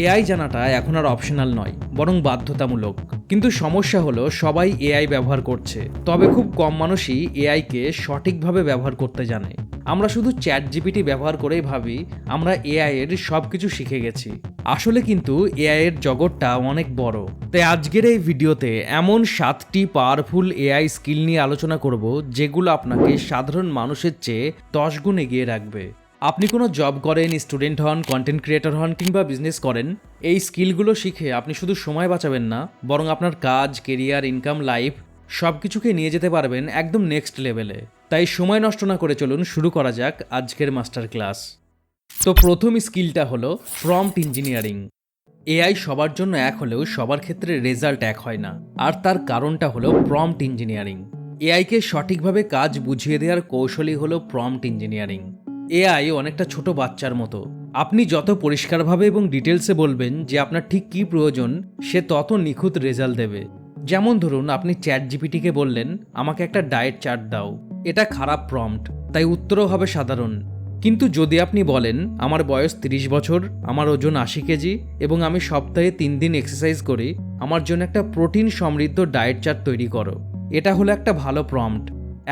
AI জানাটা এখন আর optional নয়, বরং বাধ্যতামূলক। কিন্তু সমস্যা হলো সবাই এআই ব্যবহার করছে, তবে খুব কম মানুষই এআইকে সঠিকভাবে ব্যবহার করতে জানে। আমরা শুধু চ্যাটজিপিটি ব্যবহার করেই ভাবি আমরা এআই এর সব কিছু শিখে গেছি। আসলে কিন্তু এআই এর জগৎটা অনেক বড়। তাই আজকের এই ভিডিওতে এমন 7টি পাওয়ারফুল এআই স্কিল নিয়ে আলোচনা করব যেগুলো আপনাকে সাধারণ মানুষের চেয়ে 10 গুণ এগিয়ে রাখবে। আপনি কোনো জব করেন, স্টুডেন্ট হন, কন্টেন্ট ক্রিয়েটর হন কিংবা বিজনেস করেন, এই স্কিলগুলো শিখে আপনি শুধু সময় বাঁচাবেন না, বরং আপনার কাজ, কেরিয়ার, ইনকাম, লাইফ সব কিছুকে নিয়ে যেতে পারবেন একদম নেক্সট লেভেলে। তাই সময় নষ্ট না করে চলুন শুরু করা যাক আজকের মাস্টার ক্লাস। তো প্রথম স্কিলটা হলো প্রম্পট ইঞ্জিনিয়ারিং। এআই সবার জন্য এক হলেও সবার ক্ষেত্রে রেজাল্ট এক হয় না, আর তার কারণটা হলো প্রম্পট ইঞ্জিনিয়ারিং। এআইকে সঠিকভাবে কাজ বুঝিয়ে দেওয়ার কৌশলই হলো প্রম্পট ইঞ্জিনিয়ারিং। এআই অনেকটা ছোট বাচ্চার মতো। আপনি যত পরিষ্কারভাবে এবং ডিটেলসে বলবেন যে আপনার ঠিক কী প্রয়োজন, সে তত নিখুঁত রেজাল্ট দেবে। যেমন ধরুন, আপনি চ্যাটজিপিটিকে বললেন আমাকে একটা ডায়েট চার্ট দাও। এটা খারাপ প্রম্পট, তাই উত্তরও হবে সাধারণ। কিন্তু যদি আপনি বলেন আমার বয়স 30 বছর, আমার ওজন 80 কেজি এবং আমি সপ্তাহে 3 দিন এক্সারসাইজ করি, আমার জন্য একটা প্রোটিন সমৃদ্ধ ডায়েট চার্ট তৈরি করো, এটা হলো একটা ভালো প্রম্পট।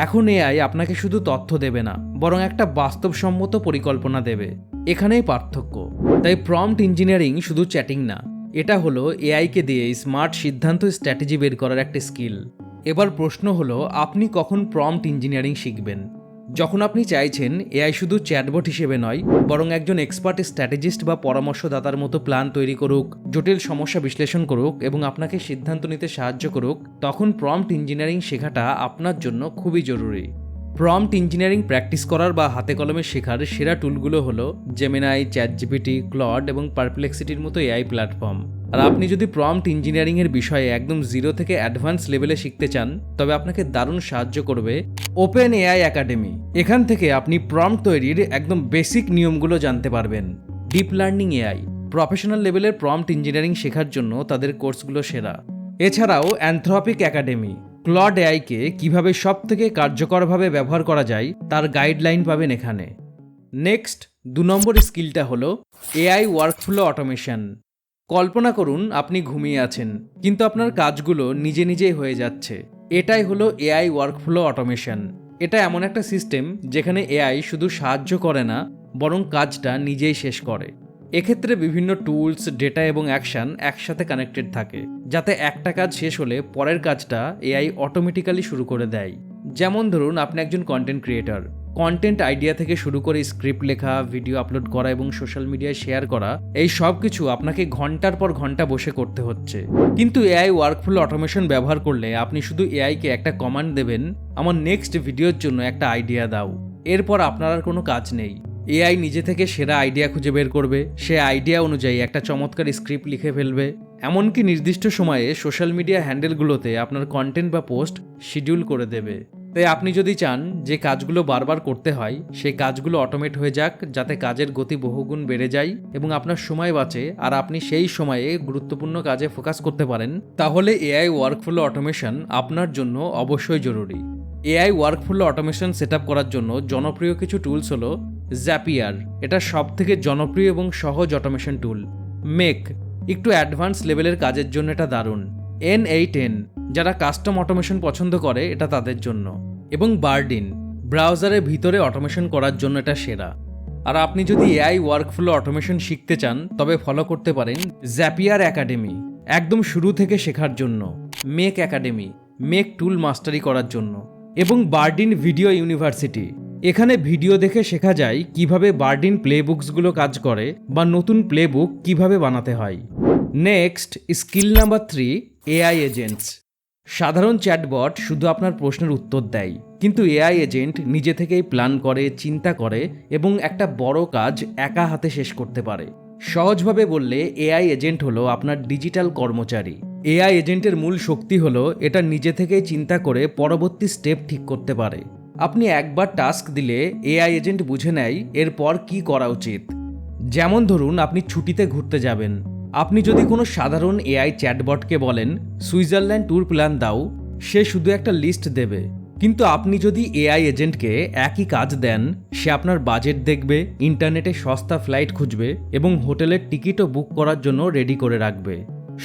এখন এআই আপনাকে শুধু তথ্য দেবে না, বরং একটা বাস্তবসম্মত পরিকল্পনা দেবে। এখানেই পার্থক্য। তাই প্রম্পট ইঞ্জিনিয়ারিং শুধু চ্যাটিং না, এটা হলো এআইকে দিয়ে স্মার্ট সিদ্ধান্ত স্ট্র্যাটেজি বের করার একটা স্কিল। এবার প্রশ্ন হলো, আপনি কখন প্রম্পট ইঞ্জিনিয়ারিং শিখবেন? যখন আপনি চাইছেন এআই শুধু চ্যাটবট হিসেবে নয়, বরং একজন এক্সপার্ট স্ট্র্যাটেজিস্ট বা পরামর্শদাতার মতো প্ল্যান তৈরি করুক, জটিল সমস্যা বিশ্লেষণ করুক এবং আপনাকে সিদ্ধান্ত নিতে সাহায্য করুক, তখন প্রম্পট ইঞ্জিনিয়ারিং শেখাটা আপনার জন্য খুবই জরুরি। প্রম্পট ইঞ্জিনিয়ারিং প্র্যাকটিস করার বা হাতে কলমে শেখার সেরা টুলগুলো হলো জেমিনাই, চ্যাটজিপিটি, ক্লড এবং পারপ্লেক্সিটির মতো এআই প্ল্যাটফর্ম। আর আপনি যদি প্রম্পট ইঞ্জিনিয়ারিং এর বিষয়ে একদম জিরো থেকে অ্যাডভান্স লেভেলে শিখতে চান, তবে আপনাকে দারুণ সাহায্য করবে ওপেন এআই একাডেমি। এখান থেকে আপনি প্রম্পট তৈরির একদম বেসিক নিয়মগুলো জানতে পারবেন। ডিপ লার্নিং এআই প্রফেশনাল লেভেলের প্রম্পট ইঞ্জিনিয়ারিং শেখার জন্য তাদের কোর্সগুলো সেরা। এছাড়াও অ্যানথ্রপিক একাডেমি ক্লড এআইকে কিভাবে সব থেকে কার্যকরভাবে ব্যবহার করা যায় তার গাইডলাইন পাবেন এখানে। নেক্সট 2 নম্বর স্কিলটা হলো এআই ওয়ার্কফ্লো অটোমেশন। কল্পনা করুন আপনি ঘুমিয়ে আছেন, কিন্তু আপনার কাজগুলো নিজে নিজেই হয়ে যাচ্ছে। এটাই হলো এআই ওয়ার্কফ্লো অটোমেশন। এটা এমন একটা সিস্টেম যেখানে এআই শুধু সাহায্য করে না, বরং কাজটা নিজেই শেষ করে। এক্ষেত্রে বিভিন্ন টুলস, ডেটা এবং অ্যাকশন একসাথে কানেক্টেড থাকে, যাতে একটা কাজ শেষ হলে পরের কাজটা এআই অটোমেটিক্যালি শুরু করে দেয়। যেমন ধরুন, আপনি একজন কন্টেন্ট ক্রিয়েটর। কন্টেন্ট আইডিয়া থেকে শুরু করে স্ক্রিপ্ট লেখা, ভিডিও আপলোড করা এবং সোশ্যাল মিডিয়ায় শেয়ার করা, এই সব কিছু আপনাকে ঘন্টার পর ঘন্টা বসে করতে হচ্ছে। কিন্তু এআই ওয়ার্কফ্লো অটোমেশন ব্যবহার করলে আপনি শুধু এআইকে একটা কমান্ড দেবেন, আমার নেক্সট ভিডিওর জন্য একটা আইডিয়া দাও। এরপর আপনার আর কোনো কাজ নেই। এআই নিজে থেকে সেরা আইডিয়া খুঁজে বের করবে, সে আইডিয়া অনুযায়ী একটা চমৎকার স্ক্রিপ্ট লিখে ফেলবে, এমনকি নির্দিষ্ট সময়ে সোশ্যাল মিডিয়া হ্যান্ডেলগুলোতে আপনার কন্টেন্ট বা পোস্ট শিডিউল করে দেবে। তাই আপনি যদি চান যে কাজগুলো বারবার করতে হয়, সেই কাজগুলো অটোমেট হয়ে যাক, যাতে কাজের গতি বহুগুণ বেড়ে যায় এবং আপনার সময় বাঁচে আর আপনি সেই সময়ে গুরুত্বপূর্ণ কাজে ফোকাস করতে পারেন, তাহলে এআই ওয়ার্কফ্লো অটোমেশন আপনার জন্য অবশ্যই জরুরি। এআই ওয়ার্কফ্লো অটোমেশন সেট করার জন্য জনপ্রিয় কিছু টুলস হলো জাপিয়ার, এটা সব থেকে জনপ্রিয় এবং সহজ অটোমেশন টুল। মেক একটু অ্যাডভান্স লেভেলের কাজের জন্য এটা দারুণ। N8N যারা কাস্টম অটোমেশন পছন্দ করে, এটা তাদের জন্য। এবং বার্ডিন ব্রাউজারের ভিতরে অটোমেশন করার জন্য এটা সেরা। আর আপনি যদি এআই ওয়ার্কফ্লো অটোমেশন শিখতে চান, তবে ফলো করতে পারেন জাপিয়ার একাডেমি একদম শুরু থেকে শেখার জন্য, মেক একাডেমি মেক টুল মাস্টারি করার জন্য, এবং বার্ডিন ভিডিও ইউনিভার্সিটি। এখানে ভিডিও দেখে শেখা যায় কিভাবে বার্ডিন প্লেবুকসগুলো কাজ করে বা নতুন প্লেবুক কিভাবে বানাতে হয়। Next skill number 3, AI agents. সাধারণ চ্যাটবট শুধু আপনার প্রশ্নের উত্তর দেয়, কিন্তু এআই এজেন্ট নিজে থেকেই প্ল্যান করে, চিন্তা করে এবং একটা বড় কাজ একা হাতে শেষ করতে পারে। সহজভাবে বললে এআই এজেন্ট হলো আপনার ডিজিটাল কর্মচারী। এআই এজেন্টের মূল শক্তি হলো এটা নিজে থেকেই চিন্তা করে পরবর্তী স্টেপ ঠিক করতে পারে। আপনি একবার টাস্ক দিলে এআই এজেন্ট বুঝে নেয় এরপর কি করা উচিত। যেমন ধরুন, আপনি ছুটিতে ঘুরতে যাবেন। আপনি যদি কোনো সাধারণ এআই চ্যাটবটকে বলেন সুইজারল্যান্ড ট্যুর প্ল্যান দাও, সে শুধু একটা লিস্ট দেবে। কিন্তু আপনি যদি এআই এজেন্টকে একই কাজ দেন, সে আপনার বাজেট দেখবে, ইন্টারনেটে সস্তা ফ্লাইট খুঁজবে এবং হোটেলের টিকিটও বুক করার জন্য রেডি করে রাখবে।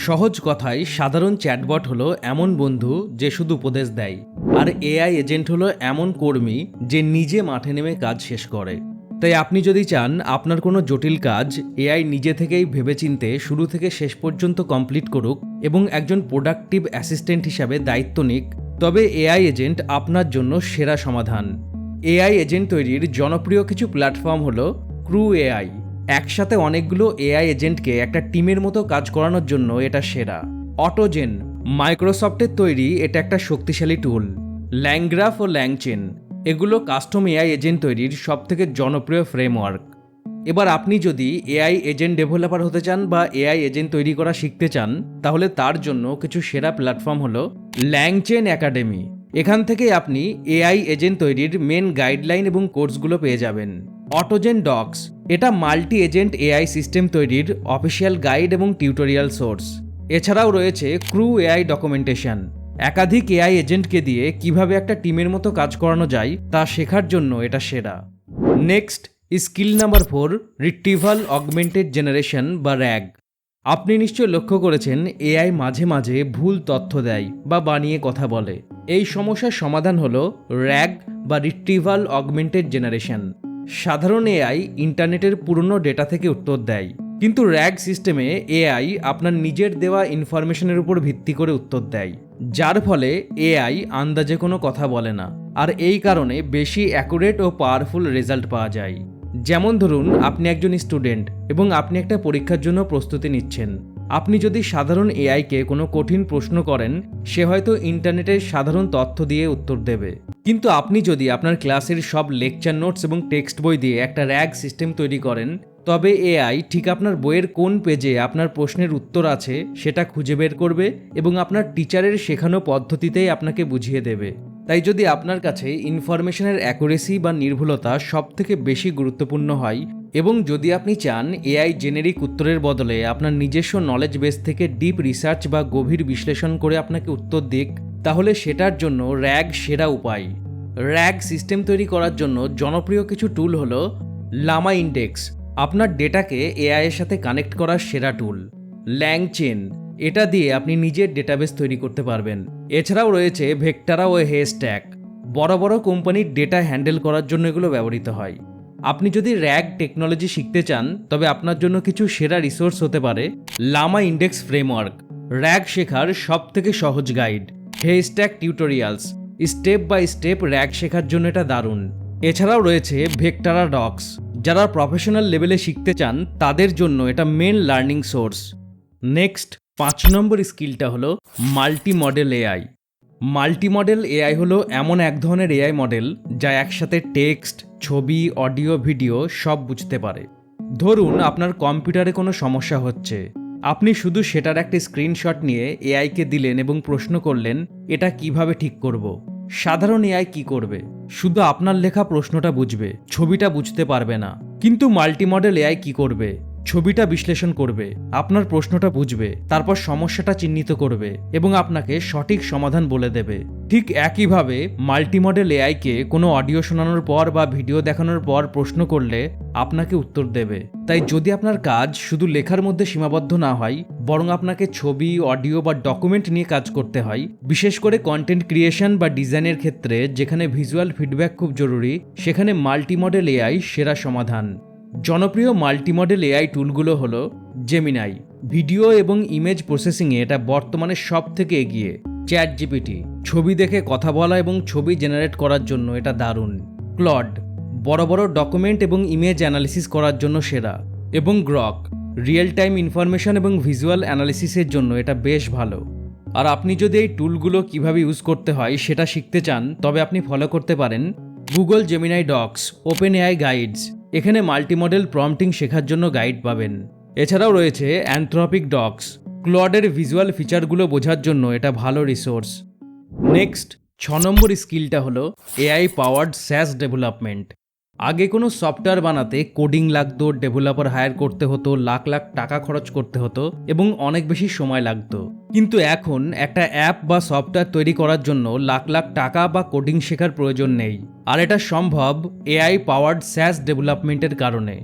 সহজ কথায় সাধারণ চ্যাটবট হলো এমন বন্ধু যে শুধু উপদেশ দেয়, আর এআই এজেন্ট হলো এমন কর্মী যে নিজে মাঠে নেমে কাজ শেষ করে। তাই আপনি যদি চান আপনার কোনো জটিল কাজ এআই নিজে থেকেই ভেবেচিন্তে শুরু থেকে শেষ পর্যন্ত কমপ্লিট করুক এবং একজন প্রোডাক্টিভ অ্যাসিস্ট্যান্ট হিসাবে দায়িত্ব নিক, তবে এআই এজেন্ট আপনার জন্য সেরা সমাধান। এআই এজেন্ট তৈরির জনপ্রিয় কিছু প্ল্যাটফর্ম হলো ক্রু এআই। একসাথে অনেকগুলো এআই এজেন্টকে একটা টিমের মতো কাজ করানোর জন্য এটা সেরা। অটোজেন, মাইক্রোসফটের তৈরি এটা একটা শক্তিশালী টুল। ল্যাংগ্রাফ ও ল্যাংচেন, এগুলো কাস্টম এআই এজেন্ট তৈরির সবথেকে জনপ্রিয় ফ্রেমওয়ার্ক। এবার আপনি যদি এআই এজেন্ট ডেভেলপার হতে চান বা এআই এজেন্ট তৈরি করা শিখতে চান, তাহলে তার জন্য কিছু সেরা প্ল্যাটফর্ম হলো ল্যাংচেন একাডেমি। এখান থেকে আপনি এআই এজেন্ট তৈরির মেন গাইডলাইন এবং কোর্সগুলো পেয়ে যাবেন। অটোজেন ডক্স, এটা মাল্টি এজেন্ট এআই সিস্টেম তৈরির অফিসিয়াল গাইড এবং টিউটোরিয়াল সোর্স। এছাড়াও রয়েছে ক্রু এআই ডকুমেন্টেশন, একাধিক এআই এজেন্টকে দিয়ে কিভাবে একটা টিমের মতো কাজ করানো যায় তা শেখার জন্য এটা সেরা। Next, skill number 4, retrieval augmented generation বা র্যাগ। আপনি নিশ্চয় লক্ষ্য করেছেন এআই মাঝে মাঝে ভুল তথ্য দেয় বা বানিয়ে কথা বলে। এই সমস্যার সমাধান হলো র্যাগ বা রিট্রিভাল অগমেন্টেড জেনারেশন। সাধারণ এআই ইন্টারনেটের পুরনো ডেটা থেকে উত্তর দেয়, কিন্তু র্যাগ সিস্টেমে এআই আপনার নিজের দেওয়া ইনফরমেশনের উপর ভিত্তি করে উত্তর দেয়, যার ফলে এআই আন্দাজে কোনো কথা বলে না, আর এই কারণে বেশি অ্যাকুরেট ও পাওয়ারফুল রেজাল্ট পাওয়া যায়। যেমন ধরুন, আপনি একজন স্টুডেন্ট এবং আপনি একটা পরীক্ষার জন্য প্রস্তুতি নিচ্ছেন। আপনি যদি সাধারণ এআইকে কোনো কঠিন প্রশ্ন করেন, সে হয়তো ইন্টারনেটের সাধারণ তথ্য দিয়ে উত্তর দেবে। কিন্তু আপনি যদি আপনার ক্লাসের সব লেকচার নোটস এবং টেক্সট বই দিয়ে একটা র্যাগ সিস্টেম তৈরি করেন, তবে এআই ঠিক আপনার বইয়ের কোন পেজে আপনার প্রশ্নের উত্তর আছে সেটা খুঁজে বের করবে এবং আপনার টিচারের শেখানো পদ্ধতিতেই আপনাকে বুঝিয়ে দেবে। তাই যদি আপনার কাছে ইনফরমেশনের অ্যাকুরেসি বা নির্ভুলতা সবথেকে বেশি গুরুত্বপূর্ণ হয়, এবং যদি আপনি চান এআই জেনেরিক উত্তরের বদলে আপনার নিজস্ব নলেজ বেস থেকে ডিপ রিসার্চ বা গভীর বিশ্লেষণ করে আপনাকে উত্তর দিক, তাহলে সেটার জন্য র্যাগ সেরা উপায়। র্যাগ সিস্টেম তৈরি করার জন্য জনপ্রিয় কিছু টুল হলো লামা ইন্ডেক্স, আপনার ডেটাকে এআই এর সাথে কানেক্ট করার সেরা টুল। ল্যাংচেন, এটা দিয়ে আপনি নিজের ডেটাবেস তৈরি করতে পারবেন। এছাড়াও রয়েছে ভেক্টারা ও হেস্ট্যাক, বড় বড় কোম্পানির ডেটা হ্যান্ডেল করার জন্য এগুলো ব্যবহৃত হয়। আপনি যদি র্যাগ টেকনোলজি শিখতে চান, তবে আপনার জন্য কিছু সেরা রিসোর্স হতে পারে লামা ইন্ডেক্স ফ্রেমওয়ার্ক, র্যাগ শেখার সবথেকে সহজ guide, Haystack tutorials, step by step RAG শেখার জন্য এটা দারুণ। এছাড়াও রয়েছে ভেক্টারা ডক্স, যারা প্রফেশনাল লেভেলে শিখতে চান তাদের জন্য এটা মেন লার্নিং সোর্স। নেক্সট, 5 নম্বর স্কিলটা হলো multi model AI. Multi model AI হলো এমন এক ধরনের এআই মডেল যা একসাথে টেক্সট, ছবি, অডিও, ভিডিও সব বুঝতে পারে। ধরুন আপনার কম্পিউটারে কোনো সমস্যা হচ্ছে, আপনি শুধু সেটার একটা স্ক্রিনশট নিয়ে এআইকে দিলেন এবং প্রশ্ন করলেন এটা কিভাবে ঠিক করব। সাধারণ এআই কি করবে? শুধু আপনার লেখা প্রশ্নটা বুঝবে, ছবিটা বুঝতে পারবে না। কিন্তু মাল্টি মডেল এআই কি করবে? ছবিটা বিশ্লেষণ করবে, আপনার প্রশ্নটা বুঝবে, তারপর সমস্যাটা চিহ্নিত করবে এবং আপনাকে সঠিক সমাধান বলে দেবে। ঠিক একইভাবে মাল্টি মডেল এআইকে কোনো অডিও শোনানোর পর বা ভিডিও দেখানোর পর প্রশ্ন করলে আপনাকে উত্তর দেবে। তাই যদি আপনার কাজ শুধু লেখার মধ্যে সীমাবদ্ধ না হয়, বরং আপনাকে ছবি, অডিও বা ডকুমেন্ট নিয়ে কাজ করতে হয়, বিশেষ করে কন্টেন্ট ক্রিয়েশন বা ডিজাইনের ক্ষেত্রে যেখানে ভিজুয়াল ফিডব্যাক খুব জরুরি, সেখানে মাল্টি মডেল এআই সেরা সমাধান। জনপ্রিয় মাল্টি মডেল এআই টুলগুলো হলো জেমিনাই, ভিডিও এবং ইমেজ প্রসেসিংয়ে এটা বর্তমানে সব থেকে এগিয়ে। চ্যাট জিপিটি, ছবি দেখে কথা বলা এবং ছবি জেনারেট করার জন্য এটা দারুণ। ক্লড, বড় বড় ডকুমেন্ট এবং ইমেজ অ্যানালিসিস করার জন্য সেরা। এবং গ্রক, রিয়েল টাইম ইনফরমেশন এবং ভিজুয়াল অ্যানালিসিসের জন্য এটা বেশ ভালো। আর আপনি যদি এই টুলগুলো কিভাবে ইউজ করতে হয় সেটা শিখতে চান, তবে আপনি ফলো করতে পারেন Google Gemini docs, OpenAI guides, এখানে মাল্টি মডেল প্রম্পটিং শেখার জন্য গাইড পাবেন। এছাড়াও রয়েছে অ্যানথ্রপিক ডক্স, ক্লডের ভিজুয়াল ফিচারগুলো বোঝার জন্য এটা ভালো রিসোর্স। নেক্সট, 6 নম্বর স্কিলটা হলো এআই পাওয়ার্ড স্যাস ডেভেলপমেন্ট। আগে কোনো সফটওয়্যার বানাতে কোডিং লাগতো, ডেভেলপার হায়ার করতে হতো, লাখ লাখ টাকা খরচ করতে হতো এবং অনেক বেশি সময় লাগতো। কিন্তু এখন একটা অ্যাপ বা সফটওয়্যার তৈরি করার জন্য লাখ লাখ টাকা বা কোডিং শেখার প্রয়োজন নেই। আর এটা সম্ভব এআই পাওয়ার্ড স্যাস ডেভেলপমেন্টের কারণে।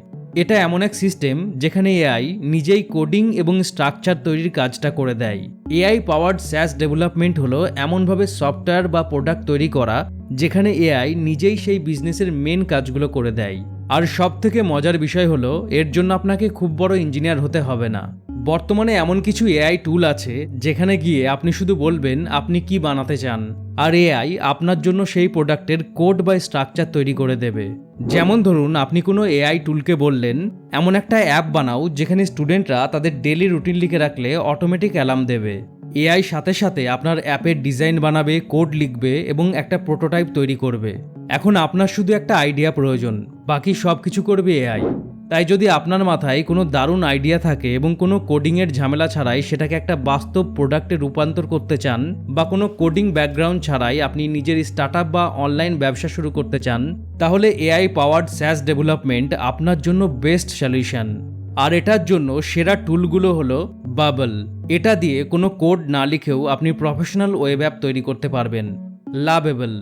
এটা এমন এক সিস্টেম যেখানে এআই নিজেই কোডিং এবং স্ট্রাকচার তৈরির কাজটা করে দেয়। এআই পাওয়ার্ড স্যাস ডেভেলপমেন্ট হলো এমনভাবে সফটওয়্যার বা প্রোডাক্ট তৈরি করা যেখানে এআই নিজেই সেই বিজনেসের মেন কাজগুলো করে দেয়। আর সব থেকে মজার বিষয় হলো এর জন্য আপনাকে খুব বড় ইঞ্জিনিয়ার হতে হবে না। বর্তমানে এমন কিছু এআই টুল আছে যেখানে গিয়ে আপনি শুধু বলবেন আপনি কি বানাতে চান, আর এআই আপনার জন্য সেই প্রোডাক্টের কোড বা স্ট্রাকচার তৈরি করে দেবে। যেমন ধরুন আপনি কোনো এআই টুলকে বললেন এমন একটা অ্যাপ বানাও যেখানে স্টুডেন্টরা তাদের ডেইলি রুটিন লিখে রাখলে অটোমেটিক অ্যালার্ম দেবে। এআই সাথে সাথে আপনার অ্যাপের ডিজাইন বানাবে, কোড লিখবে এবং একটা প্রোটোটাইপ তৈরি করবে। এখন আপনার শুধু একটা আইডিয়া প্রয়োজন, বাকি সব কিছু করবে এআই। তাই যদি আপনার মাথায় কোনো দারুণ আইডিয়া থাকে এবং কোনো কোডিংয়ের ঝামেলা ছাড়াই সেটাকে একটা বাস্তব প্রোডাক্টে রূপান্তর করতে চান, বা কোনো কোডিং ব্যাকগ্রাউন্ড ছাড়াই আপনি নিজের স্টার্টআপ বা অনলাইন ব্যবসা শুরু করতে চান, তাহলে এআই পাওয়ার্ড স্যাস ডেভেলপমেন্ট আপনার জন্য বেস্ট সলিউশন। আর এটার জন্য সেরা টুলগুলো হলো বাবল। এটা দিয়ে কোনো কোড না লিখেও আপনি প্রফেশনাল ওয়েব অ্যাপ তৈরি করতে পারবেন। লাভেবল,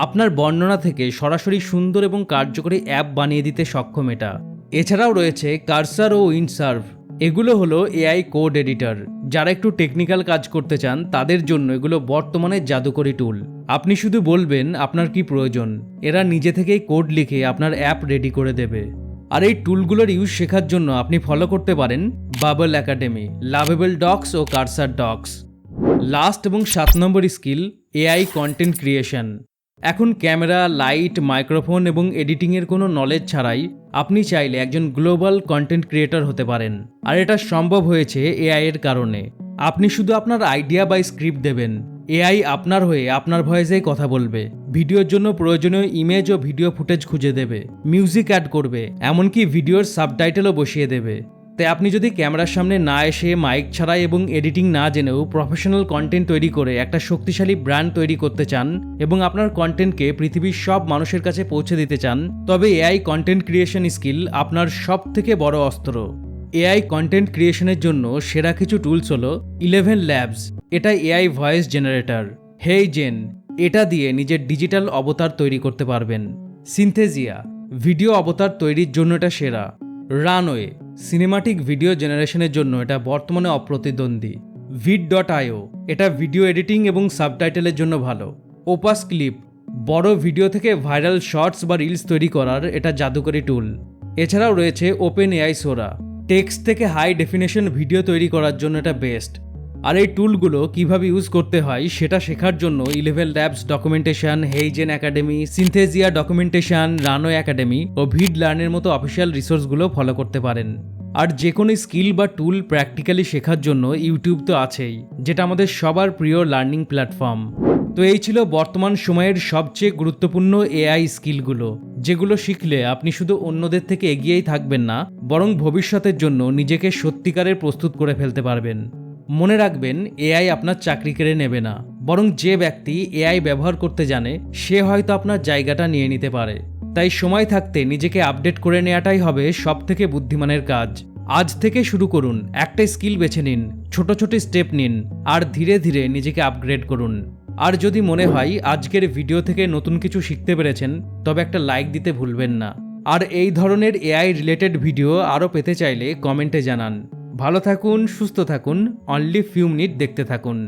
আপনার বর্ণনা থেকে সরাসরি সুন্দর এবং কার্যকরী অ্যাপ বানিয়ে দিতে সক্ষম এটা। এছাড়াও রয়েছে কার্সার ও উইন্ডসার্ভ। এগুলো হলো এআই কোড এডিটর। যারা একটু টেকনিক্যাল কাজ করতে চান তাদের জন্য এগুলো বর্তমানে জাদুকরী টুল। আপনি শুধু বলবেন আপনার কি প্রয়োজন, এরা নিজে থেকেই কোড লিখে আপনার অ্যাপ রেডি করে দেবে। আর এই টুলগুলোর ইউজ শেখার জন্য আপনি ফলো করতে পারেন বাবল একাডেমি, লাভেবল ডক্স ও কার্সার ডক্স। লাস্ট এবং 7 নম্বর স্কিল এআই কন্টেন্ট ক্রিয়েশন। এখন ক্যামেরা, লাইট, মাইক্রোফোন এবং এডিটিংয়ের কোনো নলেজ ছাড়াই আপনি চাইলে একজন গ্লোবাল কন্টেন্ট ক্রিয়েটর হতে পারেন। আর এটা সম্ভব হয়েছে এআই এর কারণে। আপনি শুধু আপনার আইডিয়া বা স্ক্রিপ্ট দেবেন, এআই আপনার হয়ে আপনার ভয়েসেই কথা বলবে, ভিডিওর জন্য প্রয়োজনীয় ইমেজ ও ভিডিও ফুটেজ খুঁজে দেবে, মিউজিক অ্যাড করবে, এমনকি ভিডিওর সাবটাইটেলও বসিয়ে দেবে। তাই আপনি যদি ক্যামেরার সামনে না এসে, মাইক ছাড়াই এবং এডিটিং না জেনেও প্রফেশনাল কন্টেন্ট তৈরি করে একটা শক্তিশালী ব্র্যান্ড তৈরি করতে চান এবং আপনার কন্টেন্টকে পৃথিবীর সব মানুষের কাছে পৌঁছে দিতে চান, তবে এআই কন্টেন্ট ক্রিয়েশন স্কিল আপনার সব থেকে বড় অস্ত্র। এআই কন্টেন্ট ক্রিয়েশনের জন্য সেরা কিছু টুলস হলো 11 ল্যাবস। এটা এআই ভয়েস জেনারেটর। হেই জেন, এটা দিয়ে নিজের ডিজিটাল অবতার তৈরি করতে পারবেন। সিনথেজিয়া, ভিডিও অবতার তৈরির জন্য এটা সেরা। রানওয়ে, সিনেমাটিক ভিডিও জেনারেশনের জন্য এটা বর্তমানে অপ্রতিদ্বন্দ্বী। vid.io, এটা ভিডিও এডিটিং এবং সাবটাইটেলের জন্য ভালো। ওপাস ক্লিপ, বড় ভিডিও থেকে ভাইরাল শর্টস বা রিলস তৈরি করার এটা জাদুকরী টুল। এছাড়াও রয়েছে ওপেন এআই সোরা, টেক্সট থেকে হাই ডেফিনেশন ভিডিও তৈরি করার জন্য এটা বেস্ট। আর এই টুলগুলো কিভাবে ইউজ করতে হয় সেটা শেখার জন্য 11 labs documentation, HeyGen academy, Synthesia documentation, রানো একাডেমি ও ভিড লার্নের মতো অফিসিয়াল রিসোর্সগুলো ফলো করতে পারেন। আর যে কোনো স্কিল বা টুল প্র্যাকটিক্যালি শেখার জন্য ইউটিউব তো আছেই, যেটা আমাদের সবার প্রিয় লার্নিং প্ল্যাটফর্ম। তো এই ছিল বর্তমান সময়ের সবচেয়ে গুরুত্বপূর্ণ এআই স্কিলগুলো, যেগুলো শিখলে আপনি শুধু অন্যদের থেকে এগিয়েই থাকবেন না, বরং ভবিষ্যতের জন্য নিজেকে সত্যিকারের প্রস্তুত করে ফেলতে পারবেন। মনে রাখবেন, এআই আপনার চাকরি কেড়ে নেবে না, বরং যে ব্যক্তি এআই ব্যবহার করতে জানে সে হয়তো আপনার জায়গাটা নিয়ে নিতে পারে। তাই সময় থাকতে নিজেকে আপডেট করে নেওয়াটাই হবে সবথেকে বুদ্ধিমানের কাজ। আজ থেকে শুরু করুন, একটা স্কিল বেছে নিন, ছোট ছোট স্টেপ নিন আর ধীরে ধীরে নিজেকে আপগ্রেড করুন। আর যদি মনে হয় আজকের ভিডিও থেকে নতুন কিছু শিখতে পেরেছেন, তবে একটা লাইক দিতে ভুলবেন না। আর এই ধরনের এআই রিলেটেড ভিডিও আরও পেতে চাইলে কমেন্টে জানান। ভালো থাকুন, সুস্থ থাকুন, অনলি ফিউ মিনিট দেখতে থাকুন।